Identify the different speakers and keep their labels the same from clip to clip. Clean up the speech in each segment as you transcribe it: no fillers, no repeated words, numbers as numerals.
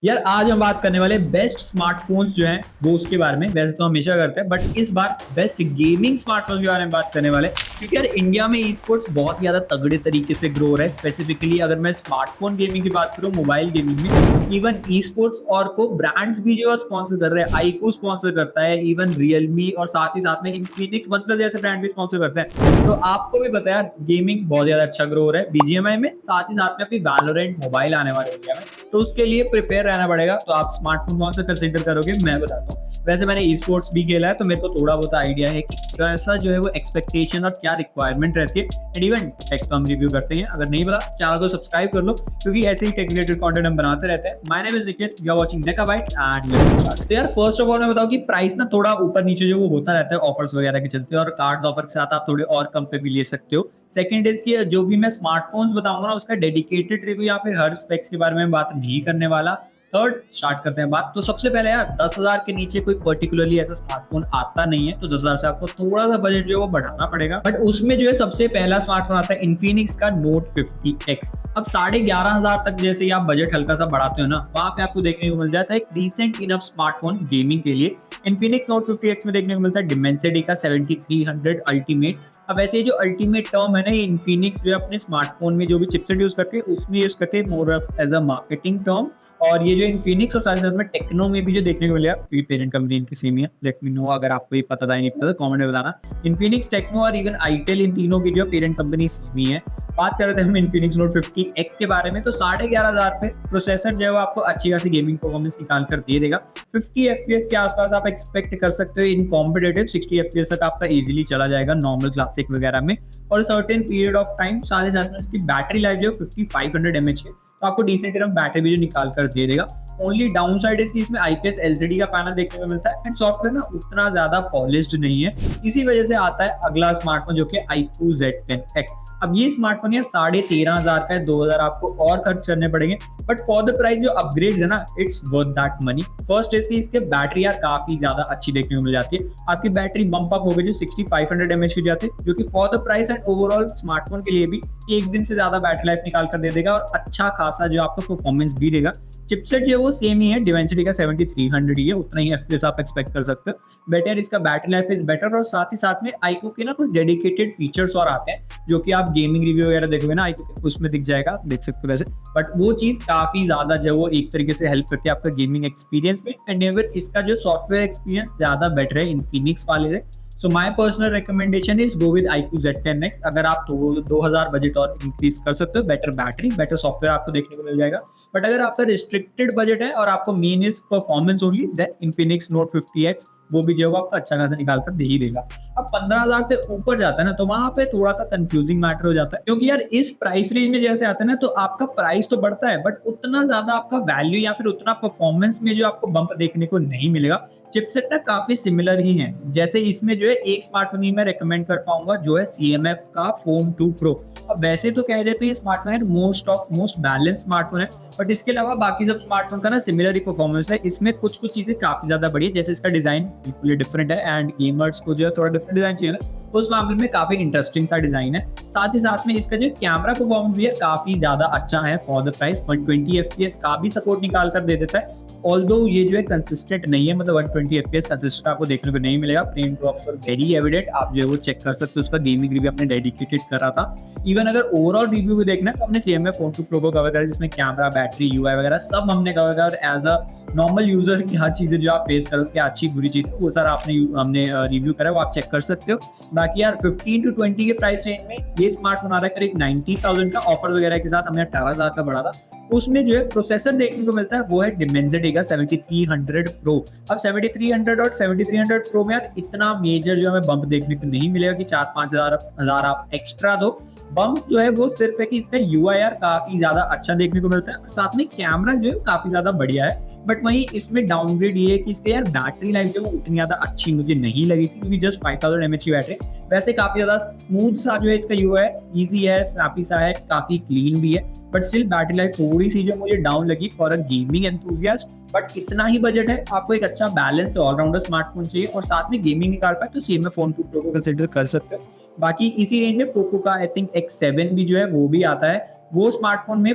Speaker 1: यार आज हम बात करने वाले बेस्ट स्मार्टफोन्स जो हैं वो उसके बारे में। वैसे तो हमेशा करते हैं बट इस बार बेस्ट गेमिंग स्मार्टफोन्स के बारे में बात करने वाले क्योंकि यार इंडिया में ई स्पोर्ट्स बहुत ही ज्यादा तगड़े तरीके से ग्रो हो रहा है। स्पेसिफिकली अगर मैं स्मार्टफोन गेमिंग की बात करूं, मोबाइल गेमिंग में इवन ई स्पोर्ट्स और को ब्रांड्स भी जो है स्पॉन्सर कर रहे हैं। आईकू स्पॉन्सर करता है, इवन रियलमी और साथ ही साथ में इन्फिनिक्स, वन प्लस जैसे ब्रांड भी स्पॉन्सर करते हैं। तो आपको भी पता है यार गेमिंग बहुत ज्यादा अच्छा ग्रो हो रहा है बीजीएमआई में, साथ ही साथ में अभी वैलोरेंट मोबाइल आने वाले इंडिया में। तो उसके लिए प्रिपेयर रहना पड़ेगा। तो आप स्मार्टफोन कौन सा कंसीडर करोगे मैं बताता हूँ। वैसे मैंने ई स्पोर्ट्स भी खेला है तो मेरे को थोड़ा बहुत आइडिया है कि कैसा जो है वो एक्सपेक्टेशन और क्या रिक्वायरमेंट रहती है। एंड इवन टेक को हम रिव्यू करते हैं। अगर नहीं पता चैनल को सब्सक्राइब कर लो क्योंकि ऐसे ही टेक रिलेटेड कंटेंट हम बनाते रहते हैं। My name is Nikhil, you are watching Decabytes and let's start. तो यार फर्स्ट ऑफ ऑल मैं बताऊं कि प्राइस ना थोड़ा ऊपर नीचे जो वो होता रहता है ऑफर्स वगैरह के चलते, और कार्ड ऑफर के साथ आप थोड़े और कम पे भी ले सकते हो। सेकंड इज कि जो भी मैं स्मार्टफोन्स बताऊंगा ना उसका डेडिकेटेड रिव्यू या फिर हर स्पेक्स के बारे में बात नहीं करने वाला। थर्ड स्टार्ट करते हैं बात। तो सबसे पहले यार 10,000 के नीचे कोई पर्टिकुलरली ऐसा स्मार्टफोन आता नहीं है, तो 10,000 से आपको थोड़ा सा बजट जो है वो बढ़ाना पड़ेगा। बट उसमें जो है सबसे पहला स्मार्टफोन आता है इन्फिनिक्स का नोट 50X। अब 11,500 तक जैसे ही आप बजट हल्का सा बढ़ाते हो ना, वहां पे आपको देखने को मिल जाता है एक डिसेंट इनफ स्मार्टफोन गेमिंग के लिए। इन्फिनिक्स नोट 50X में देखने को मिलता है डिमेंसिटी का 7300 अल्टीमेट। अब ऐसे जो अल्टीमेट टर्म है ना, ये इन्फिनिक्स जो है अपने स्मार्टफोन में जो भी चिपसेट यूज करते हैं उसमें यूज करते हैं more of as a marketing term. और ये जो इन्फिनिक्स और साथ साथ में टेक्नो में भी जो देखने को मिलेगा, क्योंकि पेरेंट कंपनी इनकी सेम ही है। लेट मी नो अगर आपको ये पता था नहीं पता तो कमेंट में बताना। इन्फिनिक्स, टेक्नो और इवन आईटेल, इन तीनों की जो पेरेंट कंपनी सेम ही है। बात कर रहे थे हम इन्फिनिक्स नोट 50X के बारे में, तो 11,500 पे प्रोसेसर जो है वो आपको अच्छी खासी गेमिंग परफॉर्मेंस निकाल कर दे देगा। 50 FPS के आसपास आप एक्सपेक्ट कर सकते हो इन कॉम्पिटेटिव। 60 FPS तक आपका इजीली चला जाएगा नॉर्मल क्लासिक वगैरह में और सर्टेन पीरियड ऑफ टाइम। साथ ही साथ में इसकी बैटरी लाइफ जो 5500 mAh है, तो आपको डिसेंट इनफ बैटरी भी जो निकाल कर दे देगा। ओनली डाउन साइड इसकी इसमें IPS LCD का पैनल देखने को मिलता है एंड सॉफ्टवेयर ना उतना ज्यादा पॉलिश्ड नहीं है। इसी वजह से आता है अगला स्मार्टफोन जो कि iQOO Z10X। अब ये स्मार्टफोन यार 13,500 का है, 2,000 आपको और खर्च करने पड़ेंगे। बट फॉर द प्राइस जो अपग्रेड है ना, it's worth that money. First इसकी इसके बैटरी यार काफी ज्यादा अच्छी देखने को मिल जाती है। आपकी बैटरी बम्प अप हो गई जो 6500 mAh की जाती है, जो कि for the price and overall smartphone के लिए भी एक दिन से ज्यादा बैटरी लाइफ निकाल कर दे देगा और अच्छा खासा जो आपको परफॉर्मेंस भी देगा। चिपसेट जो है वो सेम ही है, डिमेंसिटी का 7300 ही है, उतना ही FPS आप एक्सपेक्ट कर सकते हो। बेटर इसका बैटरी लाइफ इज बेटर और साथ ही साथ में iQOO के ना कुछ डेडिकेटेड फीचर्स और आते हैं जो कि आप गेमिंग रिव्यू वगैरह देखोगे ना iQOO के उसमें दिख जाएगा, आप देख सकते हो वैसे। बट वो चीज काफी ज्यादा जो वो एक तरीके से हेल्प करती है आपका गेमिंग एक्सपीरियंस में। एंड एवर इसका जो सॉफ्टवेयर एक्सपीरियंस ज्यादा बेटर है इन्फिनिक्स वाले से। So my personal recommendation is go with iQOO Z10X। अगर आप 2,000 बजट और इंक्रीज कर सकते हो, बेटर बैटरी बेटर सॉफ्टवेयर आपको देखने को मिल जाएगा। बट अगर आपका रिस्ट्रिक्टेड बजट है और आपको main is performance only, then Infinix note 50X वो भी जो है आपको अच्छा खासा निकाल कर दे ही देगा। अब 15,000 से ऊपर जाता है ना, तो वहां पे थोड़ा सा कंफ्यूजिंग मैटर हो जाता है, क्योंकि यार इस प्राइस रेंज में जैसे आता है ना, तो आपका प्राइस तो बढ़ता है बट उतना ज्यादा आपका वैल्यू या फिर उतना परफॉर्मेंस में जो आपको बम्प देखने को नहीं मिलेगा। चिपसेट ना काफी सिमिलर ही है। जैसे इसमें जो है एक स्मार्टफोन ही मैं रेकमेंड कर पाऊंगा जो है CMF का फोन 2 Pro। अब वैसे तो कह रहे थे ये स्मार्टफोन है मोस्ट बैलेंस स्मार्टफोन है, बट इसके अलावा बाकी सब स्मार्टफोन का ना सिमिलर ही परफॉर्मेंस है। इसमें कुछ चीजें काफी ज्यादा बड़ी है, जैसे इसका डिजाइन बिल्कुल डिफरेंट है एंड गेमर्स को जो है थोड़ा डिफरेंट डिजाइन चाहिए ना, उस मामले में काफी इंटरेस्टिंग सा डिजाइन है। साथ ही साथ में इसका जो कैमरा परफॉर्मेंस भी है काफी ज्यादा अच्छा है फॉर द प्राइस। 120 FPS का भी सपोर्ट निकाल कर दे देता है। ऑल्दो ये जो है कंसिस्टेंट नहीं है, मतलब 120 FPS कंसिस्टेंट आपको देखने को नहीं मिलेगा। फ्रेम ड्रॉप्स पर वेरी एविडेंट, आप जो है वो चेक कर सकते हो। उसका गेमिंग रिव्यू अपने डेडिकेटेड करा था। इवन अगर ओवरऑल रिव्यू भी देखना है तो हमने CMF फोन 2 Pro को कवर करा, जिसमें कैमरा, बैटरी, UI वगैरह सब हमने कवर करा। और एज अ नॉर्मल यूजर की हर चीजें जो आप फेस करोगे, क्या अच्छी बुरी चीज वो सारा हमने रिव्यू करा, वो आप चेक कर सकते हो। बाकी यार 15 to 20 के प्राइस रेंज में ये स्मार्टफोन आ रहा है करीब 90,000 का। ऑफर वगैरह के साथ हमने 18,000 का बढ़ा था। उसमें जो है प्रोसेसर देखने को मिलता है वो है डिमेंसिटी का 7300 Pro। अब 7300 और 7300 Pro में यार इतना मेजर जो हमें बम्प देखने को नहीं मिलेगा कि 4-5 हजार आप एक्स्ट्रा दो। बम्प जो है वो सिर्फ है कि इसका UI यार काफी ज्यादा अच्छा देखने को मिलता है, साथ में कैमरा जो है काफी ज्यादा बढ़िया है। बट वहीं इसमें डाउनग्रेड ये है कि इसके यार बैटरी लाइफ जो उतनी ज्यादा अच्छी मुझे नहीं लगी थी, क्योंकि जस्ट 5000 mAh की बैटरी। वैसे काफी ज्यादा स्मूथ सा जो है इसका UI है, ईजी है, स्नैपी सा है, काफी क्लीन भी है। बट स्टिल बैटरी लाइफ थोड़ी सी जो मुझे डाउन लगी for a gaming enthusiast. But इतना ही बजट है, आपको एक अच्छा बैलेंस ऑलराउंडर स्मार्टफोन चाहिए और साथ में गेमिंग निकाल पाए, तो CMF फोन 2 Pro को कंसिडर कर सकते हो। बाकी इसी रेंज में पोको का आई थिंक X7 भी जो है वो भी आता है। वो स्मार्टफोन में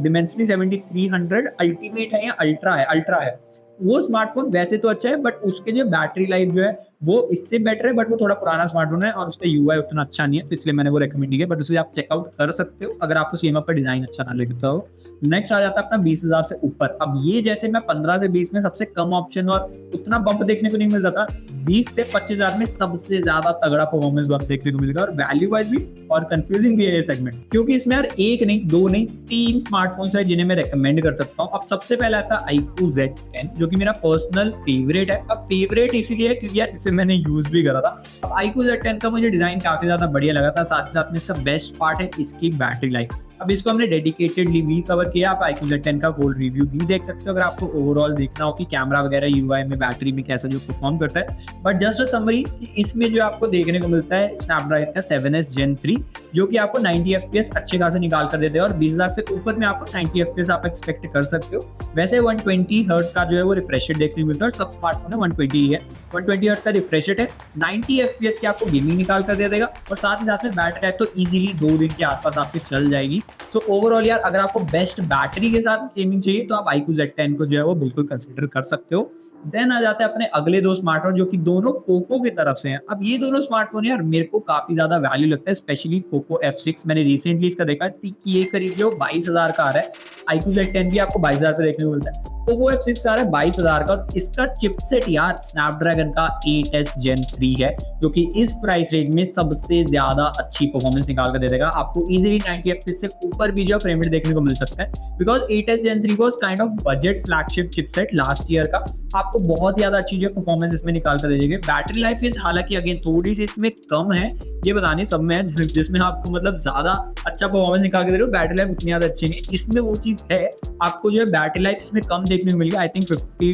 Speaker 1: डिमेंसिटी 7300 अल्टीमेट है या अल्ट्रा है। वो स्मार्टफोन वैसे तो अच्छा है, बट उसके जो बैटरी लाइफ जो है वो इससे बेटर है, बट वो थोड़ा पुराना स्मार्टफोन है और उसका यूआई उतना अच्छा नहीं है, तो इसलिए मैंने वो रेकमेंड नहीं किया, बट उसे आप चेकआउट कर सकते हो अगर आपको सीएमएफ का डिजाइन अच्छा ना लगता हो। नेक्स्ट आ जाता है अपना 20,000 से ऊपर। अब ये जैसे मैं 15 से 20 में सबसे कम ऑप्शन और उतना बम्प देखने को नहीं मिलता था, 20 से 25,000 में सबसे ज्यादा तगड़ा परफॉर्मेंस बम्प देखने को मिलेगा, और वैल्यू वाइज भी और कंफ्यूजिंग भी है ये सेगमेंट, क्योंकि इसमें यार एक नहीं, दो नहीं, 3 स्मार्टफोन्स है जिन्हें मैं रेकमेंड कर सकता हूँ। अब सबसे पहला आता है iQOO Z10, जो कि मेरा पर्सनल फेवरेट है। अब फेवरेट इसीलिए है क्योंकि यार इसे मैंने यूज भी करा था। अब iQOO Z10 का मुझे डिजाइन काफी ज्यादा बढ़िया लगा था, साथ ही साथ में इसका बेस्ट पार्ट है इसकी बैटरी लाइफ। अब इसको हमने डेडिकेटेडली भी कवर किया, आप iQOO Z10 का फुल रिव्यू भी देख सकते हो अगर आपको ओवरऑल देखना हो कि कैमरा वगैरह, यूआई में, बैटरी में कैसा जो परफॉर्म करता है। बट जस्ट अ समरी, इसमें जो आपको देखने को मिलता है स्नैपड्रैगन का 7S Gen 3, जो कि आपको 90 FPS अच्छे खासे निकाल कर देते हैं, और 20,000 से ऊपर में आपको 90 FPS आप एक्सपेक्ट कर सकते हो। वैसे 120 हर्ट्ज का जो है वो रिफ्रेश रेट देखने को मिलता है, और सब स्मार्टफोन में 120 ही है। 120 हर्ट्ज का रिफ्रेश रेट है, 90 FPS की आपको गेमिंग निकाल कर दे देगा, और साथ ही साथ में बैटरी लाइफ तो इजीली 2 दिन के आसपास आपकी चल जाएगी। तो ओवरऑल यार अगर आपको बेस्ट बैटरी के साथ गेमिंग चाहिए तो आप iQOO Z10 को जो है वो बिल्कुल कंसीडर कर सकते हो। देन आ जाते हैं अपने अगले दो स्मार्टफोन, जो कि दोनों पोको की तरफ से हैं। अब ये दोनों स्मार्टफोन यार मेरे को काफी ज्यादा वैल्यू लगता है, स्पेशली पोको F6। मैंने रिसेंटली इसका देखा कि ये करीब जो 22,000 का आ रहा है। iQOO Z10 भी आपको 22,000 पे देखने को मिलता है, पोको F6 आ रहा है 22,000 का, और इसका चिपसेट यार स्नैपड्रैगन का 8S Gen 3 है, जो कि इस प्राइस रेंज में सबसे ज्यादा अच्छी परफॉर्मेंस निकाल कर दे देगा। आपको इजीली 90 FPS से ऊपर भी जो फ्रेम रेट देखने को मिल सकता है, because 8S Gen 3 was kind of budget flagship chipset last year का। आपको बहुत ज्यादा अच्छी जो परफॉर्मेंस इसमें निकाल कर दे देगी। बैटरी लाइफ इज हालांकि अगेन थोड़ी सी इसमें कम है, ये बताने सब में है, जिसमें आपको मतलब ज्यादा अच्छा परफॉर्मेंस निकाल के दे रहे हो, बैटरी लाइफ उतनी ज्यादा अच्छी नहीं। इसमें वो चीज है, आपको जो है बैटरी लाइफ इसमें कम देखने को मिलेगी। आई थिंक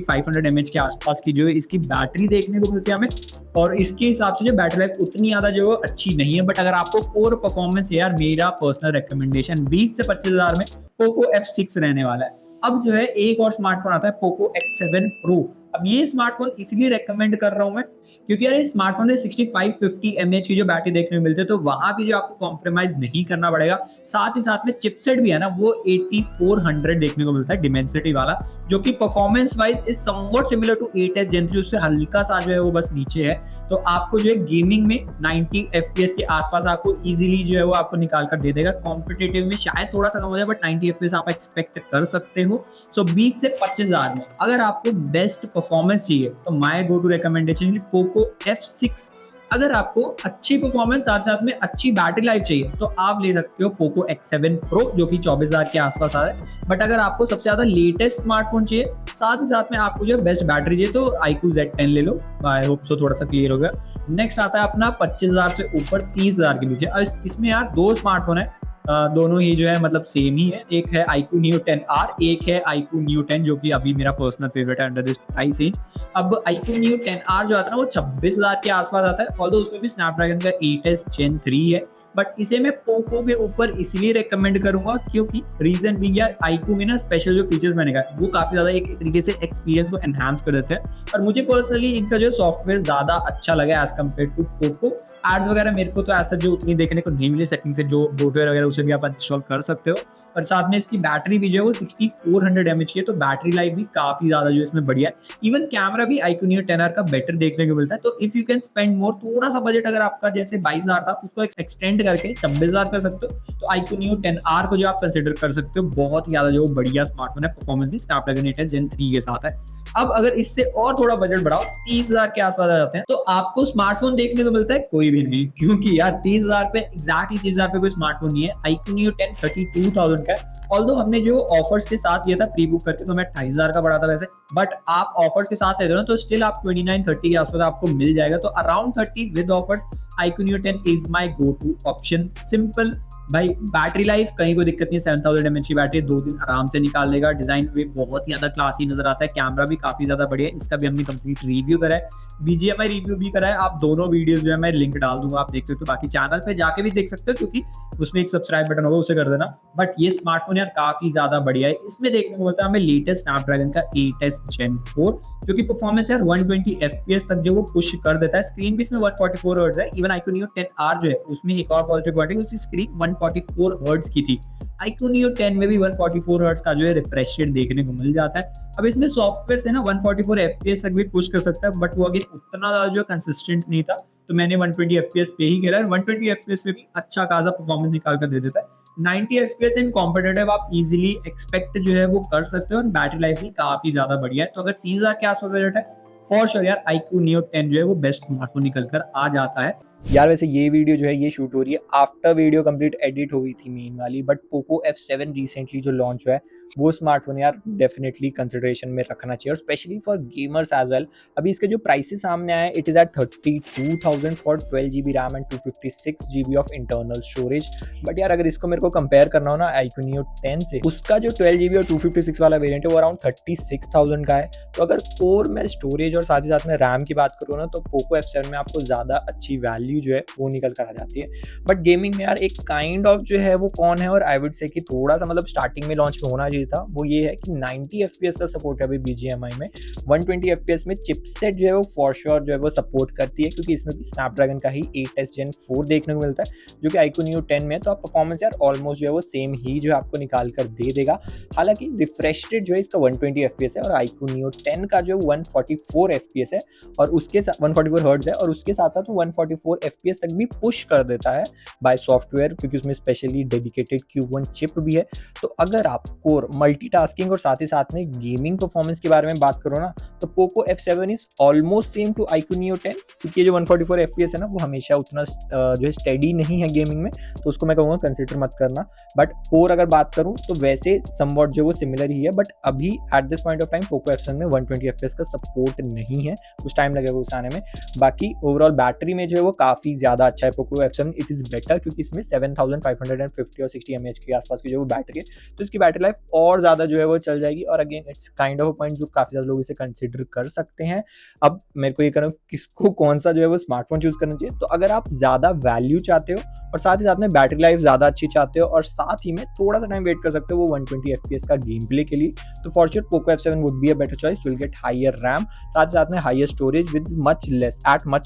Speaker 1: 500 mAh के आसपास की जो है इसकी बैटरी देखने को मिलती है हमें, और इसके हिसाब से जो बैटरी लाइफ उतनी ज्यादा जो है अच्छी नहीं है। बट अगर आपको कोर परफॉर्मेंस, यार मेरा पर्सनल रिकमेंडेशन 20 से 25,000 में पोको F6 रहने वाला है। अब जो है एक और स्मार्टफोन आता है पोको X7 Pro। अब ये स्मार्टफोन इसलिए रेकमेंड कर रहा हूं मैं क्योंकि यार इस स्मार्टफोन में 6550 mAh की जो बैटरी देखने को मिलती है, तो वहां भी जो आपको कॉम्प्रोमाइज नहीं करना पड़ेगा। साथ ही साथ में चिपसेट भी है ना, वो 8400 देखने को मिलता है डिमेंसिटी वाला, जो कि performance wise is somewhat similar to 8S Gen 3, उससे हल्का सा जो है वो बस नीचे है। तो आपको जो है गेमिंग में 90 FPS के आसपास आपको इजीली जो है वो आपको निकाल कर दे देगा। कॉम्पिटेटिव में शायद थोड़ा सा कम हो जाए, बट 90 FPS आप एक्सपेक्ट कर सकते हो। सो 20 से 25,000 में अगर आपको बेस्ट परफॉर्मेंस चाहिए तो my go to recommendation Poco F6। अगर आपको अच्छी परफॉर्मेंस साथ साथ में अच्छी बैटरी लाइफ चाहिए तो आप ले सकते हो पोको X7 Pro, जो कि 24,000 के आसपास आ रहा है। बट अगर आपको सबसे ज्यादा लेटेस्ट स्मार्टफोन चाहिए, साथ ही साथ में आपको जो बेस्ट बैटरी चाहिए, तो iQOO Z10 ले लो। आई होप सो थोड़ा सा क्लियर हो गया। नेक्स्ट आता है अपना 25,000 से ऊपर 30,000 के बीच है। इसमें यार दो स्मार्टफोन है, दोनों ही जो है मतलब सेम ही है। एक है iQOO Neo 10R, एक है iQOO Neo 10, जो कि अभी मेरा पर्सनल फेवरेट है अंडर दिस प्राइस रेंज। अब iQOO Neo 10R जो आता है ना वो 26,000 के आसपास आता है, ऑल्दो उसमें भी स्नैपड्रैगन का 8S Gen 3 है। बट इसे मैं पोको के ऊपर इसलिए रेकमेंड करूंगा क्योंकि रीजन भी यार iQOO में ना स्पेशल जो फीचर्स मैंने कहा वो काफी ज्यादा एक तरीके से एक्सपीरियंस को एनहांस कर देते हैं, और मुझे पर्सनली इनका जो सॉफ्टवेयर ज्यादा अच्छा लगा as compared to Poco. Ads वगैरह मेरे को तो ऐसा जो उतनी देखने को नहीं मिली सेटिंग से, जो ब्लोटवेयर वगैरह उसे भी आप इंस्टॉल कर सकते हो। और साथ में इसकी बैटरी भी जो है वो 6400 mAh की है, तो बैटरी लाइफ भी काफी ज्यादा जो इसमें बढ़िया है। इवन कैमरा भी iQOO Neo 10R का बेटर देखने को मिलता है। तो if you can spend more, थोड़ा सा बजट अगर आपका जैसे 22,000 था उसको एक्सटेंड करके 26,000 कर सकते हो, तो iQOO Neo 10R को जो आप कंसिडर कर सकते हो। बहुत ज्यादा जो बढ़िया स्मार्टफोन है, परफॉर्मेंस भी स्नैपड्रैगन 8S Gen 3 के साथ है। अब अगर इससे और थोड़ा बजट बढ़ाओ, 30,000 के आसपास आ जाते हैं, तो आपको स्मार्टफोन देखने को मिलता है कोई भी नहीं, क्योंकि यार 30,000 पे एग्जैक्टली 30,000 पे कोई स्मार्टफोन नहीं है। iQOO Neo 10 32,000 का है, ऑल्दो हमने जो ऑफर्स के साथ लिया था प्री बुक करके, तो मैं 28,000 का पड़ा था वैसे, बट आप ऑफर्स के साथ लेते हो ना तो स्टिल आप 29-30 के आसपास आपको मिल जाएगा। तो around 30 with offers iQOO Neo 10 is my go to option. Simple भाई, बैटरी लाइफ कहीं कोई दिक्कत नहीं है, 7000 mAh की बैटरी 2 दिन आराम से निकाल देगा। डिजाइन भी बहुत ही ज्यादा क्लासी नजर आता है, कैमरा भी काफी ज्यादा बढ़िया है, इसका भी हमने कंप्लीट रिव्यू करा है, BGMI रिव्यू भी करा है। आप दोनों वीडियोस जो है मैं लिंक डाल दूंगा, आप देख सकते हो। बाकी चैनल पे जाके भी देख सकते हो, क्योंकि उसमें एक सब्सक्राइब बटन होगा, उसे कर देना। बट ये स्मार्टफोन यार काफी ज्यादा बढ़िया है। इसमें देखने को मिलता है हमें लेटेस्ट स्नैपड्रैगन का 8S Gen 4, जो कि परफॉर्मेंस यार 120 FPS तक जो वो पुश कर देता है। स्क्रीन भी इसमें 144 हर्ट्ज है। इवन iQOO Neo 10R जो है उसमें एक और पॉजिटिव पॉइंट है, उसकी स्क्रीन 144 हर्ट्ज की थी। iQOO Neo 10 में भी 144 हर्ट्ज का जो है रिफ्रेश रेट देखने को मिल जाता है। अब इसमें सॉफ्टवेयर से ना 144 FPS तक भी पुश कर सकता है, बट वो अगेन उतना ज़्यादा जो कंसिस्टेंट नहीं था, तो मैंने 120 FPS पे ही खेला। 120 FPS पे भी अच्छा खासा परफॉर्मेंस निकाल कर दे देता है। 90 FPS इन कॉम्पिटेटिव आप इजीली एक्सपेक्ट जो है वो कर सकते हो, और बैटरी लाइफ भी काफी ज्यादा बढ़िया है। तो अगर 30,000 के आसपास बजट है, फॉर श्योर यार iQOO Neo 10 जो है वो बेस्ट स्मार्टफोन निकल कर आ जाता है।
Speaker 2: यार वैसे ये वीडियो जो है ये शूट हो रही है आफ्टर वीडियो कंप्लीट एडिट हो गई थी मेन वाली, बट पोको F7 रिसेंटली जो लॉन्च हुआ है वो स्मार्टफोन यार डेफिनेटली कंसिडरेशन में रखना चाहिए, और specially for gamers as well. अभी इसके जो प्राइसेस सामने आए, it is at 32,000 for 12GB RAM and 256GB of internal storage. But यार अगर इसको मेरे को कंपेयर करना हो ना iQOO Neo 10 से, उसका जो 12GB और 256 वाला वेरिएंट है वो अराउंड 36,000 का है। तो अगर कोर में स्टोरेज और साथ ही साथ में रैम की बात करूँ ना, तो पोको F7 में आपको ज़्यादा अच्छी वैल्यू जो है वो निकल कर आ जाती है। बट गेमिंग में यार एक काइंड ऑफ जो है वो कौन है, और आई वुड से कि थोड़ा सा मतलब स्टार्टिंग में लॉन्च में होना चाहिए था, वो ये है कि 90 FPS का सपोर्ट है अभी BGMI में। 120 FPS में चिपसेट जो है वो फॉर श्योर जो है वो सपोर्ट करती है, क्योंकि इसमें भी स्नैपड्रैगन का ही 8S Gen 4 देखने को मिलता है, जो कि iQOO Neo 10 में है। तो आप परफॉर्मेंस यार ऑलमोस्ट जो है वो सेम ही जो है आपको निकाल कर दे देगा। हालांकि रिफ्रेश रेट जो है इसका 120 FPS है, और iQOO Neo 10 का जो 144 FPS है, और उसके साथ 144 हर्ट्ज है, और उसके साथ साथ 144 FPS तक भी पुश कर देता है बाय सॉफ्टवेयर, क्योंकि उसमें स्पेशली डेडिकेटेड Q1 चिप भी है। तो अगर आप कोर मल्टीटास्किंग और साथ ही साथ में गेमिंग परफॉर्मेंस के बारे में बात करो ना, तो Poco F7 is almost same to iQOO Neo 10, क्योंकि ये जो 144 FPS है ना वो हमेशा उतना जो है स्टेडी नहीं है गेमिंग में, तो उसको मैं कहूँगा कंसिडर मत करना। बट कोर अगर बात करूँ तो वैसे समवॉट जो वो सिमिलर ही है, बट अभी at this point of time Poco F7 में 120 FPS का सपोर्ट नहीं है, कुछ टाइम लगेगा उस आने में। बाकी ओवरऑल बैटरी में जो है वो काफ़ी ज़्यादा अच्छा है Poco F7, it is better, क्योंकि इसमें 7550 और 60 mAh के आसपास की जो वो बैटरी है, तो इसकी बैटरी लाइफ और ज़्यादा जो है वो चल जाएगी। और again it's kind of a point जो काफ़ी ज़्यादा लोग इसे कंसिडर कर सकते हैं। अब मेरे को ये कहना किसको कौन सा जो है वो स्मार्टफोन चूज़ करना चाहिए, तो अगर आप ज़्यादा वैल्यू चाहते हो और साथ ही साथ में बैटरी लाइफ ज़्यादा अच्छी चाहते हो, और साथ ही में थोड़ा सा टाइम वेट कर सकते हो वो 120 FPS का गेम प्ले के लिए, तो for sure Poco F7 would be a better choice. Will get higher RAM, साथ ही साथ में higher storage with much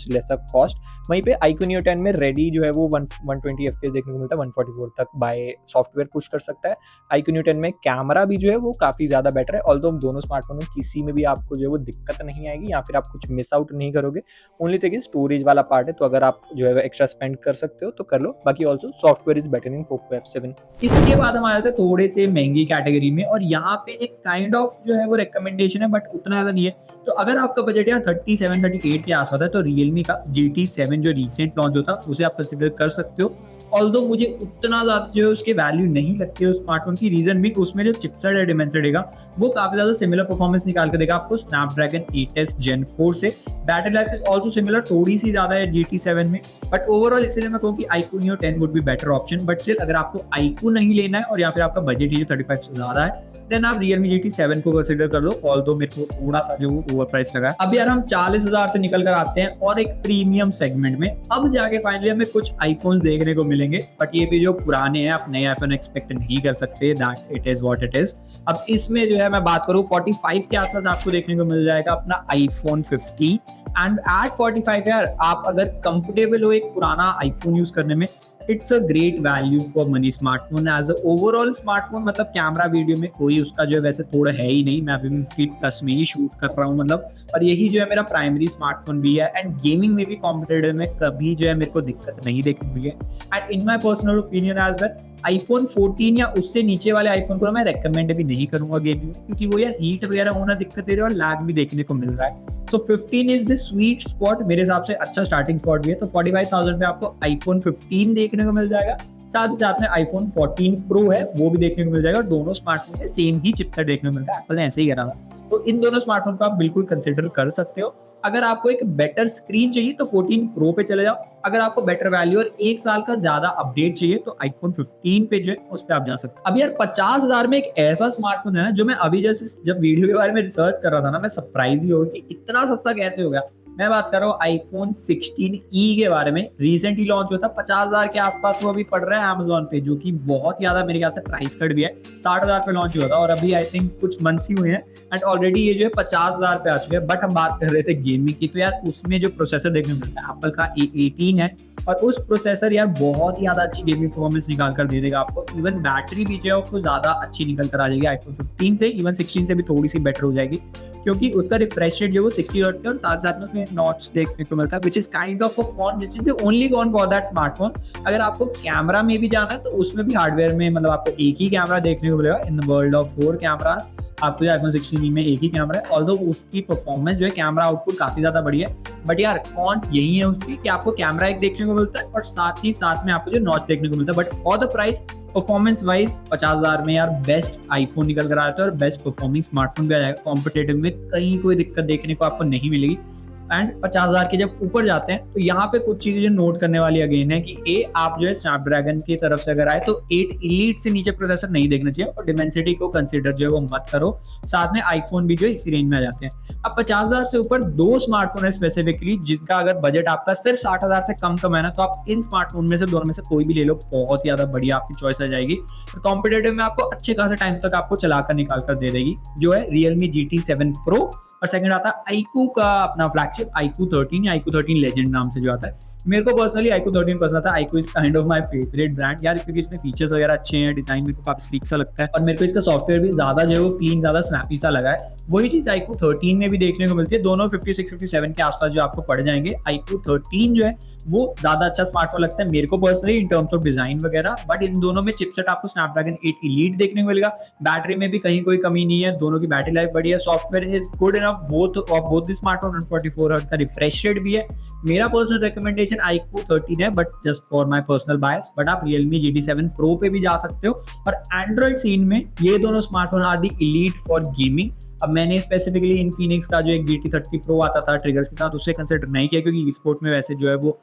Speaker 2: lesser cost. वहीं पे iQOO Neo 10 में रेडी जो है वो 120 FPS देखने को मिलता है, 144 तक बाय सॉफ्टवेयर पुश कर सकता है। iQOO Neo 10 में कैमरा भी जो है वो काफ़ी ज़्यादा बेटर है, ऑल्दो दोनों स्मार्टफोन में किसी में भी आपको जो है वो दिक्कत नहीं आएगी, या फिर आप कुछ मिस आउट नहीं करोगे। ओनली थिंग स्टोरेज वाला पार्ट है, तो अगर आप जो है एक्स्ट्रा स्पेंड कर सकते हो तो कर लो। बाकी also software is better in Poco F7।
Speaker 1: इसके बाद हम आ जाते हैं थोड़े से महंगी कैटेगरी में, और यहाँ पे एक काइंड ऑफ जो है वो रिकमेंडेशन है, बट उतना ज़्यादा नहीं है। तो अगर आपका बजट यहाँ 37-38 के आसपास है, तो Realme का GT7 जो रिसेंट लॉन्च होता है उसे आप कंसिडर कर सकते हो। ऑल्दो मुझे उतना ज़्यादा जो है उसके वैल्यू नहीं लगती है उस स्मार्टफोन की, रीजन भी उसमें जो चिपसेट है डिमेंसिटी का वो काफ़ी ज़्यादा सिमिलर परफॉर्मेंस निकाल कर देगा आपको स्नैपड्रैगन 8S Gen 4 से। Battery life is also similar, थोड़ी सी ज़्यादा है GT7 में, बट ओवरऑल इसलिए मैं कहूँ कि iQOO Neo 10 would be better option. But still अगर आपको iQOO नहीं लेना है, और या फिर आपका बजट ही 35 से ज़्यादा है, देन आप Realme GT7 को कंसिडर कर लो। ऑल्दो मेरे को थोड़ा सा जो ओवर प्राइस लगा है। अब यार हम 40,000 से निकल कर आते हैं और एक प्रीमियम सेगमेंट में। अब जाके फाइनली हमें कुछ आईफोन्स देखने को मिलेंगे, बट ये भी जो पुराने हैं, आप नए आईफोन एक्सपेक्ट नहीं कर सकते, that it is what it is. अब इसमें जो है मैं बात करूँ 45 के आसपास आपको देखने को मिल जाएगा अपना iPhone 15, एंड एट 45 यार आप अगर कंफर्टेबल हो एक पुराना आईफोन यूज करने में, it's a great value for money smartphone as a overall smartphone. मतलब कैमरा वीडियो में कोई उसका जो है वैसे थोड़ा है ही नहीं, मैं अभी भी 50+ में ही शूट कर रहा हूँ मतलब, और यही जो है मेरा प्राइमरी स्मार्टफोन भी है। एंड गेमिंग में भी कॉम्पिटेटिव में कभी जो है मेरे को दिक्कत नहीं देखने मिली है। And in my personal opinion as well iPhone 14 या उससे नीचे वाले आईफोन को मैं रेकमेंड भी नहीं करूंगा गेमिंग में, क्योंकि वो यार हीट वगैरह होना दिक्कत दे रही है और लैग भी देखने को मिल रहा है। सो 15 इज द स्वीट स्पॉट, मेरे हिसाब से अच्छा स्टार्टिंग स्पॉट भी है। तो 45,000 पे आपको iPhone 15 देखने को मिल जाएगा, साथ ही साथ में iPhone 14 Pro है वो भी देखने को मिल जाएगा, और दोनों स्मार्टफोन में सेम ही चिपसेट देखने को मिलता है, एप्पल ने ऐसे ही करा था। तो इन दोनों स्मार्टफोन को आप बिल्कुल कंसिडर कर सकते हो। अगर आपको एक बेटर स्क्रीन चाहिए तो 14 Pro पे चले जाओ, अगर आपको बेटर वैल्यू और 1 साल का ज्यादा अपडेट चाहिए तो iPhone 15 पे जो है उस पे आप जा सकते हो। अब यार 50,000 में एक ऐसा स्मार्टफोन है ना, जो मैं अभी जब वीडियो के बारे में रिसर्च कर रहा था ना, मैं सरप्राइज ही हो गया कि इतना सस्ता कैसे हो गया। मैं बात कर रहा हूँ iPhone 16e के बारे में। रिसेंटली लॉन्च हुआ था, 50,000 के आसपास वो अभी पड़ रहा है Amazon पे, जो कि बहुत ज्यादा मेरे ख्याल से प्राइस कट भी है। 60,000 पे लॉन्च हुआ था और अभी आई थिंक कुछ मंथ्स ही हुए हैं एंड ऑलरेडी ये जो है 50,000 पे आ चुके हैं। बट हम बात कर रहे थे गेमिंग की, तो यार उसमें जो प्रोसेसर देखने को मिलता है एप्पल का A18 है और उस प्रोसेसर यार बहुत ही ज्यादा अच्छी गेमिंग परफॉर्मेंस निकाल कर दे देगा आपको। इवन बैटरी भी जो है आपको ज्यादा अच्छी निकल कर आ जाएगी iPhone 15 से, इवन 16 से भी थोड़ी सी बेटर हो जाएगी, क्योंकि उसका रिफ्रेश रेट जो वो 60 हर्ट्ज का और साथ साथ में उसमें नॉच देखने को मिलता है, which is kind of a con, which is the only con for that smartphone. अगर आपको कैमरा में भी जाना है तो उसमें भी हार्डवेयर में मतलब आपको एक ही कैमरा देखने को मिलेगा। In the world of 4 cameras आपको iPhone 16 में एक ही कैमरा है, ऑल्दो उसकी परफॉर्मेंस जो है कैमरा आउटपुट काफी ज्यादा बढ़िया है। बट यार कॉन्स यही है उसकी कि आपको कैमरा एक देखने को मिलता है और साथ ही साथ में आपको जो नॉच देखने को मिलता है। But for the price performance wise 50,000 में यार बेस्ट आईफोन निकल कर आता है और बेस्ट परफॉर्मिंग स्मार्टफोन भी आ जाएगा। कॉम्पिटेटिव में कहीं कोई दिक्कत देखने को आपको नहीं मिलेगी। एंड 50,000 के जब ऊपर जाते हैं तो यहाँ पे कुछ चीजें जो नोट करने वाली अगेन है कि ए आप जो है स्नैपड्रैगन की तरफ से अगर आए तो 8 इलीट से नीचे प्रोसेसर नहीं देखना चाहिए और डिमेंसिटी को कंसीडर जो है वो मत करो। साथ में आईफोन भी जो है इसी रेंज में आ जाते हैं। अब 50,000 से ऊपर 2 स्मार्टफोन है स्पेसिफिकली, जिसका अगर बजट आपका सिर्फ 60,000 से कम है ना, तो आप इन स्मार्टफोन में से दोनों में से कोई भी ले लो, बहुत ही ज्यादा बढ़िया आपकी चॉइस आ जाएगी और कॉम्पिटेटिव में आपको अच्छे खासे टाइम तक आपको चलाकर निकाल कर दे देगी, जो है Realme GT 7 Pro। और सेकंड आता है iQOO का अपना फ्लैगशिप iQOO 13 या iQOO 13 लेजेंड नाम से जो आता है। मेरे को पर्सनली iQOO 13 पसंद आता है। iQOO is kind of my favourite brand यार, क्योंकि इसमें फीचर्स वगैरह अच्छे हैं, डिजाइन मेरे को काफी स्लीक सा लगता है और मेरे को इसका सॉफ्टवेयर भी ज्यादा जो है वो क्लीन, ज्यादा स्नैपी सा लगा है। वही चीज iQOO 13 में भी देखने को मिलती है। दोनों 56-57 के आसपास जो आपको पड़ जाएंगे। iQOO 13 जो है वो ज्यादा अच्छा स्मार्टफोन लगता है मेरे को personally in terms of design वगैरह। बट इन दोनों में चिपसेट आपको स्नैपड्रैगन 8 इलीट देखने को मिलेगा। बैटरी में भी कहीं कोई कमी नहीं है, दोनों की बैटरी लाइफ बढ़िया, software is good enough both the smartphone. 144 hertz का रिफ्रेश रेट भी है। मेरा पर्सनल रिकमेंडेशन iQOO 13 है, but just for my personal bias. But आप Realme GT 7 Pro पे भी जा सकते हो। और एंड्रॉइड सीन में ये दोनों smartphone are the elite for gaming. अब मैंने स्पेसिफिकली इनफिनिक्स का जो एक GT 30 Pro आता था ट्रिगर्स के साथ, उससे कंसिडर नहीं किया क्योंकि स्पोर्ट में वैसे जो है वो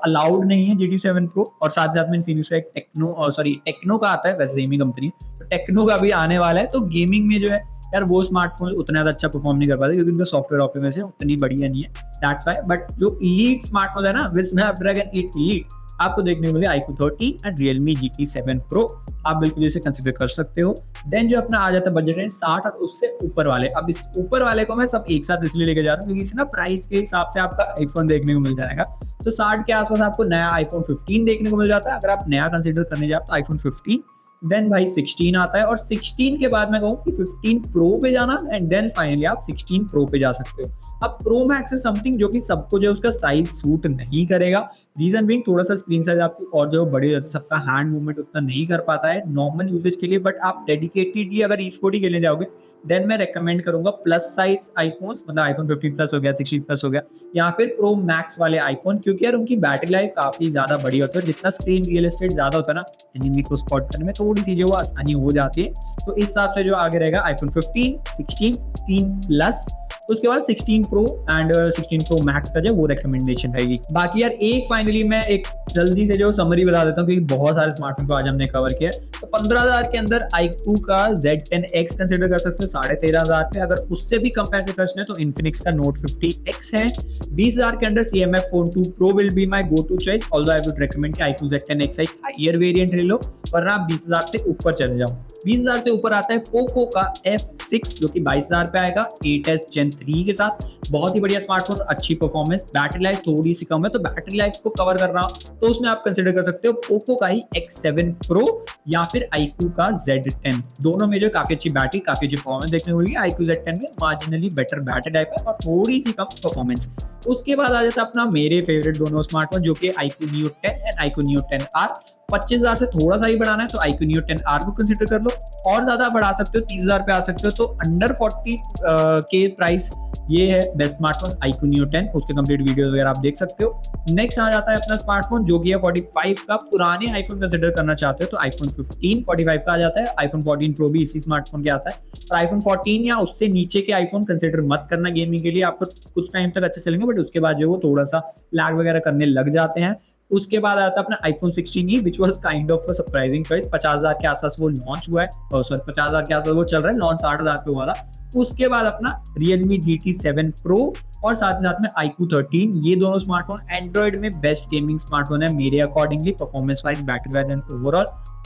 Speaker 1: अलाउड नहीं है GT 7 Pro। और साथ साथ में इनफिनिक्स का एक टेक्नो का आता है, वैसे सेम ही कंपनी है, तो टेक्नो का भी आने वाला है। तो गेमिंग में जो है यार वो स्मार्टफोन उतना ज्यादा अच्छा परफॉर्म नहीं कर पाते क्योंकि उनका सॉफ्टवेयर ऑप्टिमाइजेशन उतनी बढ़िया नहीं है, दैट्स व्हाई। बट जो इलीट स्मार्टफोन है ना विद स्नैपड्रैगन 8 इलीट, आपको देखने को मिले iQOO 13 and Realme GT 7 Pro। आप बिल्कुल इसे कंसीडर कर सकते हो। देन जो अपना आ जाता है बजट रेंज 60 और उससे ऊपर वाले। अब इस ऊपर वाले को मैं सब एक साथ इसलिए लेके जा रहा हूँ क्योंकि इसे ना प्राइस के हिसाब से आपका आईफोन देखने को मिल जाएगा। तो 60 के आसपास आपको नया iPhone 15 देखने को मिल जाता है। अगर आप नया कंसीडर करने जाओ तो iPhone 15, देन भाई 16 आता है और 16 के बाद मैं कहूँ कि 15 Pro पे जाना एंड देन फाइनली आप 16 Pro पे जा सकते हो। अब Pro Max है समथिंग जो कि सबको जो है उसका साइज सूट नहीं करेगा। रीजन बीइंग थोड़ा सा स्क्रीन साइज आपकी और जो बड़ी हो जाती है, सबका हैंड मूवमेंट उतना नहीं कर पाता है नॉर्मल यूजेज के लिए। बट आप डेडिकेटेडली अगर ई-स्पोर्ट ही खेलने जाओगे देन मैं रेकमेंड करूंगा प्लस साइज आईफोन्स, मतलब iPhone 15 प्लस हो गया, 16 प्लस हो गया, या फिर Pro Max वाले आईफोन, क्योंकि यार उनकी बैटरी लाइफ काफी ज्यादा बड़ी होती है। जितना स्क्रीन रियल एस्टेट ज्यादा होता है ना, एनिमी को स्पॉट करने में थोड़ी सी जो वो आसानी हो जाती है। तो इस हिसाब से जो आगे रहेगा iPhone 15, 16, 15 प्लस, उसके बाद 16 Pro एंड 16 Pro Max का जो वो रिकमेंडेशन रहेगी। बाकी यार एक फाइनली मैं एक जल्दी से जो समरी बता देता हूँ क्योंकि बहुत सारे स्मार्टफोन को आज हमने कवर किया। तो 15,000 के अंदर iQOO का Z10X कंसिडर कर सकते हो 13,500 पे। अगर उससे भी कम पैसे खर्चने हैं तो इन्फिनिक्स का Note 50X है। 20,000 के अंदर CMF Phone 2 Pro will be my go to choice, although I would recommend कि iQOO Z10X एक हायर वेरिएंट ले लो, वरना आप 20,000 से ऊपर चले जाओ। 20,000 से ऊपर आता है पोको का F6 जो कि 22,000 पे आएगा 8S Gen 3 के साथ। बहुत ही बढ़िया स्मार्टफोन, अच्छी परफॉर्मेंस, बैटरी लाइफ थोड़ी सी कम है, तो बैटरी लाइफ को कवर कर रहा हूं तो उसमें आप कंसिडर कर सकते हो पोको का ही X7 Pro या फिर iQOO का Z10। दोनों में जो काफी अच्छी बैटरी, काफी अच्छी परफॉर्मेंस देखने को मिलेगी। iQOO Z10 में मार्जिनली बेटर बैटरी लाइफ है और थोड़ी सी कम परफॉर्मेंस। उसके बाद आ जाता है अपना मेरे फेवरेट दोनों स्मार्टफोन जो कि iQOO Neo 10 and iQOO Neo 10R। 25,000 से थोड़ा सा ही बढ़ाना है तो iQOO Neo 10R को कंसीडर कर लो, और ज्यादा बढ़ा सकते हो 30,000 पे आ सकते हो। तो अंडर 40 के प्राइस ये है बेस्ट स्मार्टफोन iQOO Neo 10। उसके कंप्लीट वीडियोस वगैरह आप देख सकते हो। नेक्स्ट आ जाता है अपना स्मार्टफोन जो कि है 45 का। पुराने आईफोन कंसीडर करना चाहते हो तो iPhone 15 45 का आ जाता है। iPhone 14 Pro भी इसी स्मार्टफोन के आता है। और iPhone 14 या उससे नीचे के आईफोन कंसीडर मत करना गेमिंग के लिए, आपको कुछ टाइम तक अच्छे चलेंगे बट उसके बाद जो वो थोड़ा सा लैग वगैरह करने लग जाते हैं। उसके बाद आता है अपना iPhone 16e which was kind of a surprising choice. 50,000 के आसपास वो लॉन्च हुआ है, सॉरी 50,000 के आसपास वो चल रहा है, लॉन्च 60,000 पे हुआ था। उसके बाद अपना Realme GT 7 Pro और साथ ही साथ में iQOO 13। ये दोनों स्मार्टफोन एंड्रॉइड में बेस्ट गेमिंग स्मार्टफोन है मेरे accordingly, performance wise, battery wise and overall.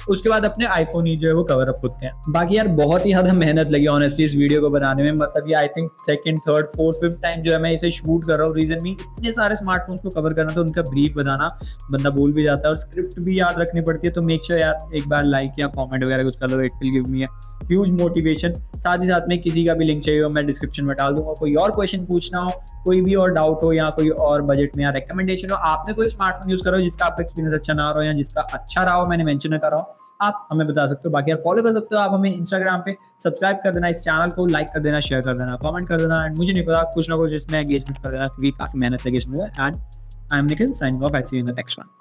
Speaker 1: उसके बाद अपने आईफोन ही जो है वो कवर अप होते हैं। बाकी यार बहुत ही ज्यादा मेहनत लगी ऑनेस्टली इस वीडियो को बनाने में, मतलब ये I think second, third, fourth, fifth time जो है मैं इसे शूट कर रहा हूँ। रीजन भी इतने सारे स्मार्टफोन्स को कवर करना, तो उनका ब्रीफ बताना बंदा भूल भी जाता है और स्क्रिप्ट भी याद रखनी पड़ती है। तो मेक श्योर यार एक बार लाइक या कॉमेंट वगैरह कुछ कर लो, it will give me a huge motivation. साथ ही साथ में किसी का भी लिंक चाहिए हो मैं डिस्क्रिप्शन में डाल दूंगा। कोई और क्वेश्चन पूछना हो, कोई भी और डाउट हो, या कोई और बजट में या रिकमेंडेशन हो, आपने कोई स्मार्टफोन यूज करो जिसका आपका एक्सपीरियंस अच्छा ना रहा हो या जिसका अच्छा रहा हो, मैंने मेंशन ना करा हो, आप हमें बता सकते हो। बाकी यार फॉलो कर सकते हो आप हमें इंस्टाग्राम पे, सब्सक्राइब कर देना, इस चैनल को लाइक कर देना, शेयर कर देना, कमेंट कर देना, एंड मुझे नहीं पता कुछ ना कुछ इसमें एंगेजमेंट कर देना, क्योंकि काफी मेहनत लगी इसमें। And I am Nikhil signing off, I see you in the next one.